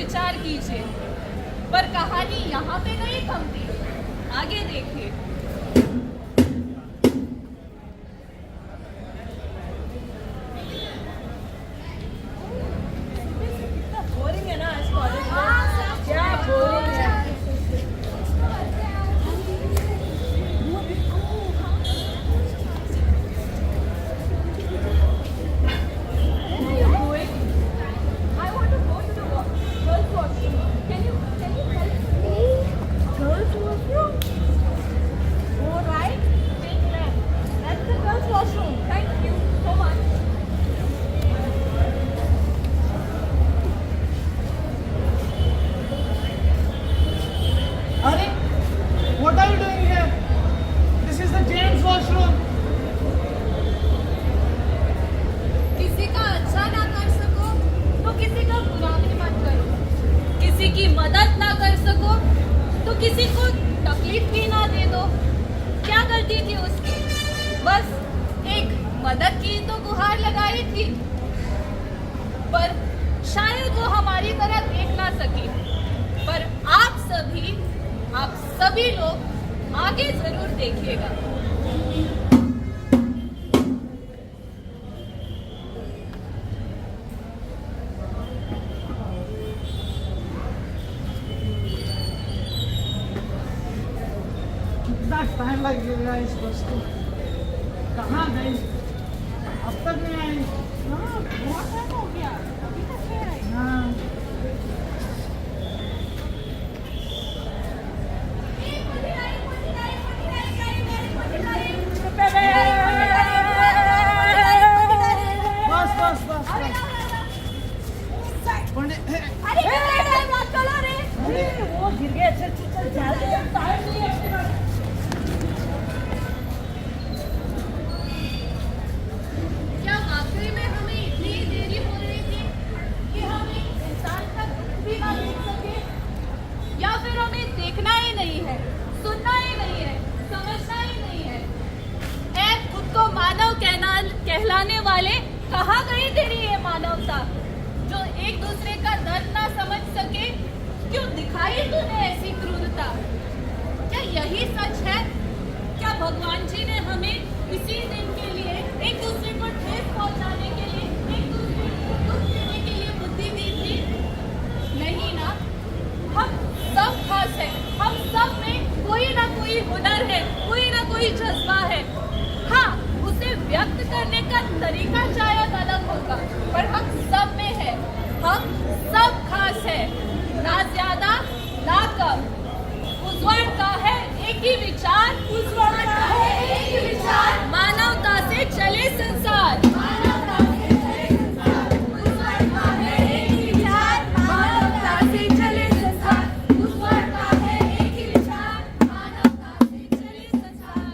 विचार कीजिए। पर कहानी यहाँ पे नहीं थमती, आगे देखिए। बोरिंग है ना आज कॉलेज में, क्या बोरिंग है। Arey, what are you doing here? This is the gents washroom. किसी का अच्छा ना कर सको तो किसी का बुरा भी मत करो। किसी की मदद ना कर सको तो किसी को तकलीफ भी ना दे दो। क्या गलती थी उसकी? बस एक मदद की तो गुहार लगाई थी, पर शायद वो हमारी तरह देख ना सकी। पर आप सभी लोग आगे जरूर देखिएगा। कितना टाइम लगेगा इस बस को? कहाँ गई? अब तक नहीं आई। हाँ, बहुत टाइम हो गया, अभी तक नहीं आई। हाँ। बस बस बस पंडित वो गिर गए। अच्छा चल जल्दी, टाइम नहीं है अपने पास। क्या वाकई में हमें इतनी देरी हो रही थी कि हम एक इंसान का दुख भी ना देख सके? या फिर हमें देखना ही नहीं है, सुनना ही नहीं है, समझना ही नहीं है? ऐ खुद को मानव कहलाने वाले, कहाँ गई तेरी ये मानवता जो एक दूसरे का दर्द ना समझ सके? क्यों दिखाई तूने ऐसी क्रूरता? क्या यही सच है? क्या भगवान जी ने हमें इसी दिन के लिए, एक दूसरे को ठेस पहुंचाने के लिए, एक दूसरे को दुख देने के लिए बुद्धि दी थी? नहीं ना। हम सब खास है, हम सब में कोई ना कोई हुनर है, कोई ना कोई जज्बा है। हाँ, उसे व्यक्त करने का तरीका शायद अलग होगा, पर हम सब में है। हम सब खास है, ना ज्यादा ना कम। उज्ज्वल का है एक ही विचार, उज्ज्वल का है एक ही विचार, मानवता से चले संसार। मानवता से चले संसार, उज्ज्वल का है एक ही विचार, मानवता से चले संसार। उज्ज्वल का है एक ही विचार, मानवता से चले संसार।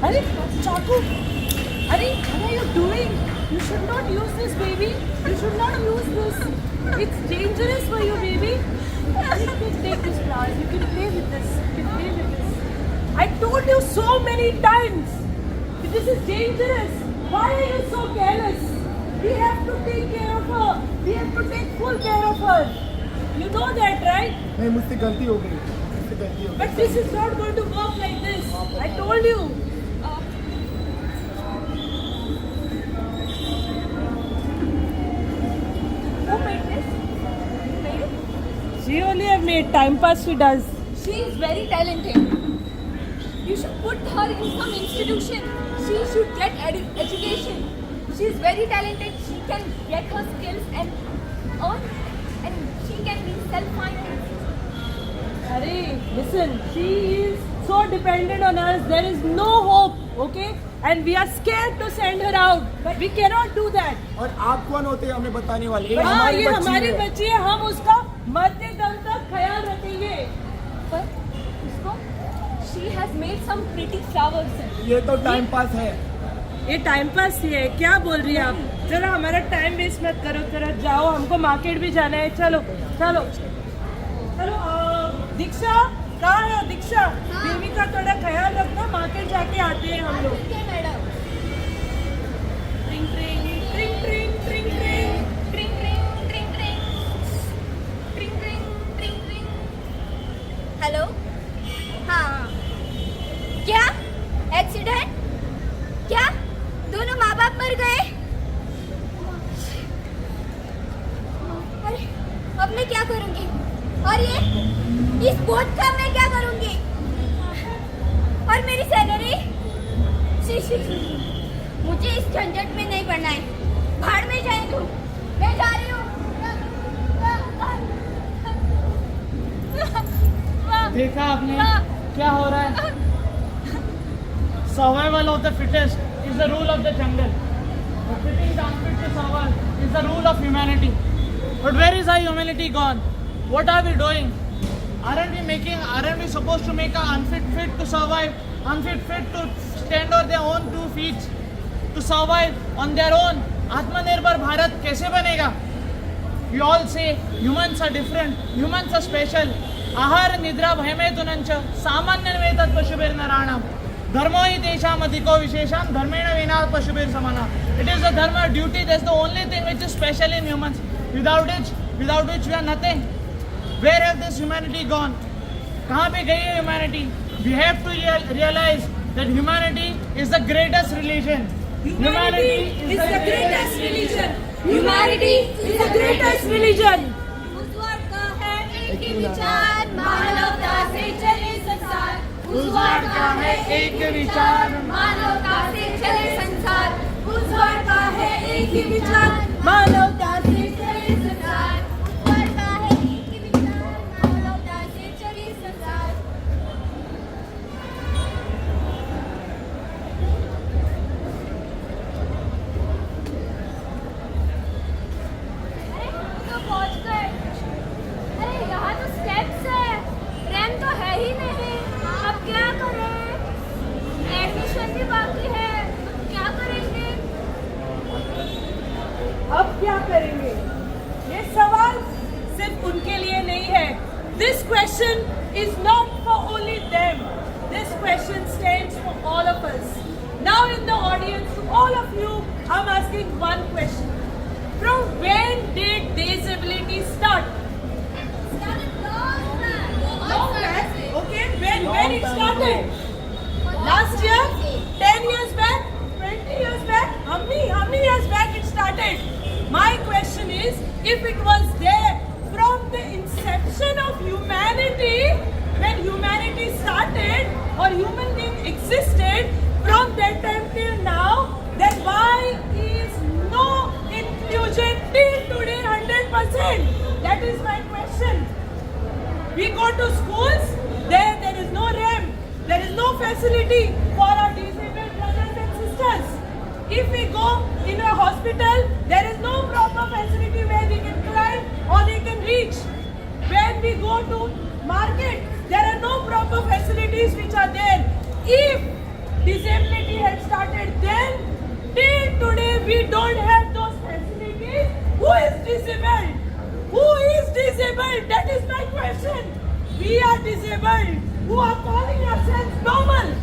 अरे चाकू, अरे what are you doing? You should not use this, baby. You should not use this. It's dangerous for you, baby. You can take this flowers. You can play with this. You can play with this. I told you so many times. This is dangerous. Why are you so careless? We have to take care of her. We have to take full care of her. You know that, right? नहीं, मुझसे गलती हो गई, मुझसे गलती हो गई। But this is not going to work like this. I told you. Who made this? You made it? She only have made time pass. She does. She is very talented. You should put her in some institution. She should get education. She is very talented. She can get her skills and earn, and she can be self-financed. Arey, listen. She is so dependent on us. There is no hope, okay? And we are scared to send her out. We cannot do that. और आप कौन होते हैं हमें बताने वाले? ये हाँ, ये बच्ची हमारी है। बच्ची है, हम उसका मरते दम तक ख्याल रखेंगे. पर उसको she has made some pretty flowers. ये तो टाइम पास है। ये टाइम पास ही है. क्या बोल रही है आप? चलो हमारा टाइम वेस्ट मत करो, जरा जाओ, हमको मार्केट भी जाना है. चलो चलो चलो. दीक्षा कहाँ है? दीक्षा, बेबी का थोड़ा ख्याल रखना, मार्केट जाके आते हैं हम लोग. ठीक है मैडम. ट्रिंग ट्रिंग ट्रिंग ट्रिंग ट्रिंग ट्रिंग. ट्रिंग ट्रिंग ट्रिंग ट्रिंग ट्रिंग ट्रिंग ट्रिंग ट्रिंग. हेलो. हाँ. क्या एक्सीडेंट? क्या दोनों माँ बाप मर गए? अरे अब मैं क्या करूँगी? और ये इस बोझ का मैं क्या करूँगी? और मेरी सैलरी? मुझे इस झंझट में नहीं पड़ना है. भाड़ में जाए तू. मैं जा रही हूँ. देखा आपने क्या हो रहा है? Survival of the fittest is the rule of the jungle. Fitting the unfit to survive is the rule of humanity. But where is our humanity gone? What are we doing? Aren't we supposed to make our unfit fit to survive, unfit fit to stand on their own 2 feet, to survive on their own? आत्मनिर्भर भारत कैसे बनेगा? We all say humans are different, humans are special. आहार निद्रा भयमेतुनंच सामान्यं वेतत् पशुभिर्नराणाम् धर्मो हि तेषाम् अधिको विशेषान् धर्मेण विना पशुभिर्समानः. It is the dharma duty. That's the only thing which is special in humans. Without which we are nothing. Where has this humanity gone? कहाँ पे गई है humanity? We have to realize that humanity is the greatest religion. Humanity is the greatest religion. Humanity is the greatest religion. उस वर्ग का है एक ही विचार, मानवता से चले संसार. उस वर्ग का है एक विचार, मानवता से चले संसार. उस वर्ग का है एक ही विचार, मानवता से चले संसार. उस वर्ग का है एक ही विचार, मानवता से चले संसार. अरे तो पहुंच गए. अरे यहाँ तो स्टेप्स है, रैंप तो है ही नहीं. अब क्या करें? एडमिशन भी बाकी है, क्या करेंगे? अब क्या करेंगे? ये सवाल सिर्फ उनके लिए नहीं है. This question is not for only them. This question stands for all of us. Now in the audience, to all of you, I'm asking one question. From when did disability start? Long back. Okay, when it started? Last year? 10 years back? 20 years back? How many years back it started? My question is, if it was there from the inception of humanity, when humanity started or human being existed, from that time till now, then why is no inclusion till today 100%? That is my question. We go to schools, there is no ramp, there is no facility for our disabled brothers and sisters. If we go in a hospital, there is no proper facility where we can climb or they can reach. When we go to market, there are no proper facilities which are there. If disability had started then, till today we don't have those facilities. Who is disabled? Who is disabled? That is my question. We are disabled who are calling ourselves normal.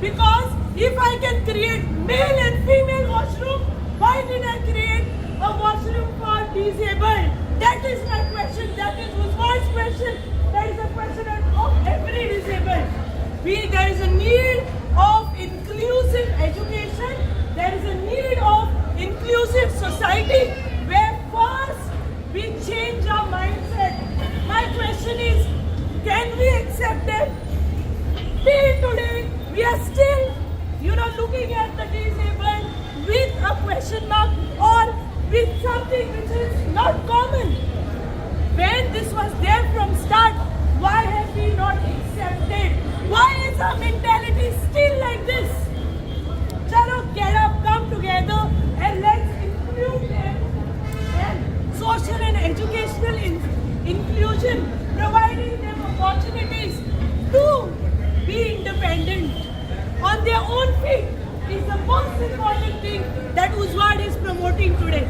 Because if I can create male and female washroom, why did I create a washroom for disabled? That is my question. That is Usman's question. That is a question of every disabled. There is a need of inclusive education. There is a need of inclusive society where first we change our mindset. My question is, can we accept that? Till today, we are still, looking at the disabled with a question mark or with something which is not common. When this was there from start, why have we not accepted? Why is our educational inclusion, providing them opportunities to be independent on their own feet is the most important thing that Uzward is promoting today.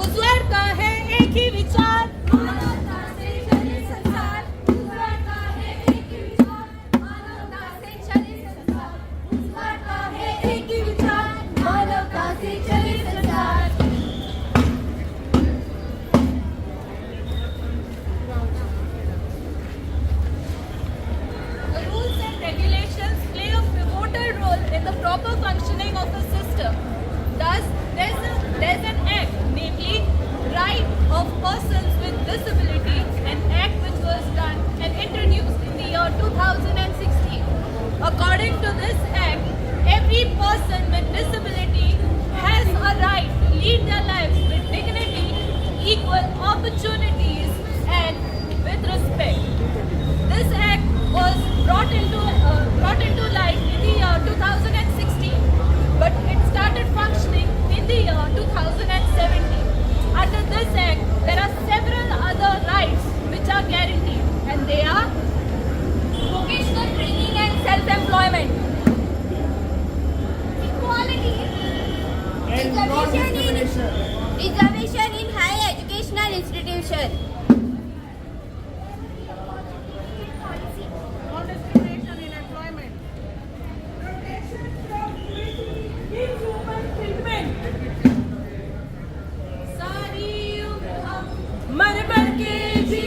उज्ज्वल का है एक ही विचार, मानवता से चले संसार, उज्ज्वल का है एक ही विचार, मानवता से चले संसार, उज्ज्वल का है एक ही विचार, मानवता से चले संसार. The rules and regulations play a pivotal role in the proper functioning of a system. Thus, there's an act, namely Right of Persons with Disability, an act which was done and introduced in the year 2016. According to this act, every person with disability has a right to lead their lives with dignity, equal opportunities, and with respect. This act was brought into life in the year 2016, but it started functioning in the year 2017. Under this act, there are several other rights which are guaranteed, and they are Vocational training and self-employment, equality, reservation in higher educational institution. Non-discrimination in employment. Protection from inhuman treatment. सारी उम्र हम मर मर के जी